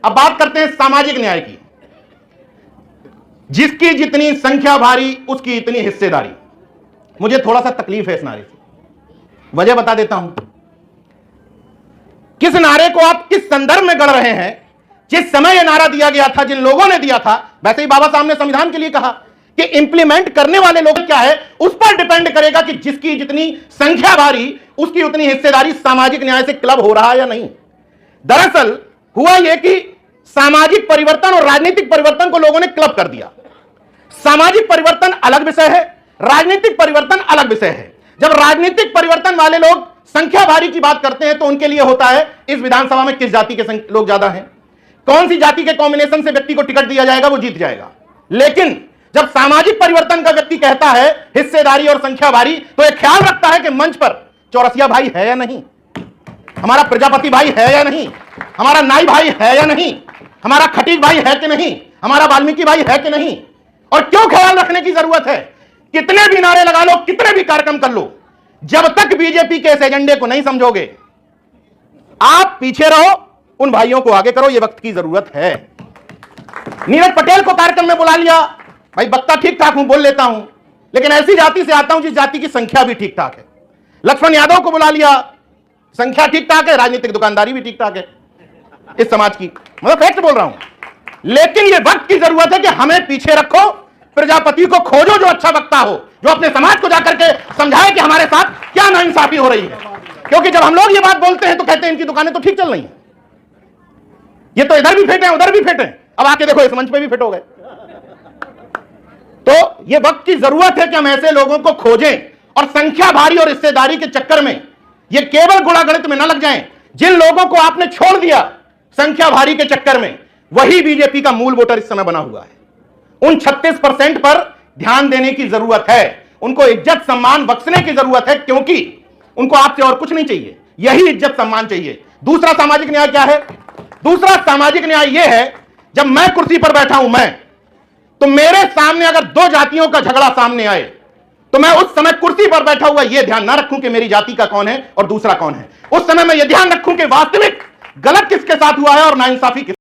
अब बात करते हैं सामाजिक न्याय की। जिसकी जितनी संख्या भारी उसकी इतनी हिस्सेदारी। मुझे थोड़ा सा तकलीफ है इस नारे से, वजह बता देता हूं। किस नारे को आप किस संदर्भ में गढ़ रहे हैं? जिस समय यह नारा दिया गया था, जिन लोगों ने दिया था, वैसे ही बाबा साहब ने संविधान के लिए कहा कि इंप्लीमेंट करने वाले लोग क्या है, उस पर डिपेंड करेगा कि जिसकी जितनी संख्या भारी उसकी उतनी हिस्सेदारी। सामाजिक न्याय से क्लब हो रहा है या नहीं? दरअसल हुआ यह कि सामाजिक परिवर्तन और राजनीतिक परिवर्तन को लोगों ने क्लब कर दिया। सामाजिक परिवर्तन अलग विषय है, राजनीतिक परिवर्तन अलग विषय है। जब राजनीतिक परिवर्तन वाले लोग संख्या भारी की बात करते हैं तो उनके लिए होता है इस विधानसभा में किस जाति के लोग ज्यादा हैं, कौन सी जाति के कॉम्बिनेशन से व्यक्ति को टिकट दिया जाएगा, वो जीत जाएगा। लेकिन जब सामाजिक परिवर्तन का व्यक्ति कहता है हिस्सेदारी और संख्या भारी, तो यह ख्याल रखता है कि मंच पर चौरसिया भाई है या नहीं, हमारा प्रजापति भाई है या नहीं, हमारा नाई भाई है या नहीं, हमारा खटीक भाई है कि नहीं, हमारा वाल्मीकि भाई है कि नहीं। और क्यों ख्याल रखने की जरूरत है? कितने भी नारे लगा लो, कितने भी कार्यक्रम कर लो, जब तक बीजेपी के इस एजेंडे को नहीं समझोगे, आप पीछे रहो, उन भाइयों को आगे करो। यह वक्त की जरूरत है। नीरज पटेल को कार्यक्रम में बुला लिया, भाई वक्ता ठीक ठाक हूं, बोल लेता हूं, लेकिन ऐसी जाति से आता हूं जिस जाति की संख्या भी ठीक ठाक है। लक्ष्मण यादव को बुला लिया, संख्या ठीक ठाक है, राजनीतिक दुकानदारी भी ठीक ठाक है इस समाज की, मतलब फैक्ट बोल रहा हूं। लेकिन यह वक्त की जरूरत है कि हमें पीछे रखो, प्रजापति को खोजो जो अच्छा वक्ता हो, जो अपने समाज को जाकर के समझाए कि हमारे साथ क्या नाइंसाफी हो रही है। क्योंकि जब हम लोग ये बात बोलते हैं तो कहते हैं इनकी दुकानें तो ठीक चल रही हैं, ये तो इधर भी फिट है उधर भी फिट है, अब आके देखो इस मंच पे भी फिट हो गए। तो ये वक्त की जरूरत है कि हम ऐसे लोगों को खोजें और संख्या भारी और हिस्सेदारी के चक्कर में ये केवल गुणागणित में न लग जाएं। जिन लोगों को आपने छोड़ दिया संख्या भारी के चक्कर में, वही बीजेपी का मूल वोटर इस समय बना हुआ है। उन 36% पर ध्यान देने की जरूरत है, उनको इज्जत सम्मान बख्शने की जरूरत है, क्योंकि उनको आपसे और कुछ नहीं चाहिए, यही इज्जत सम्मान चाहिए। दूसरा सामाजिक न्याय क्या है? दूसरा सामाजिक न्याय यह है, जब मैं कुर्सी पर बैठा हूं तो मेरे सामने अगर दो जातियों का झगड़ा सामने आए तो मैं उस समय कुर्सी पर बैठा हुआ यह ध्यान ना रखूं कि मेरी जाति का कौन है और दूसरा कौन है। उस समय मैं यह ध्यान रखूं कि वास्तविक गलत किसके साथ हुआ है और नाइंसाफी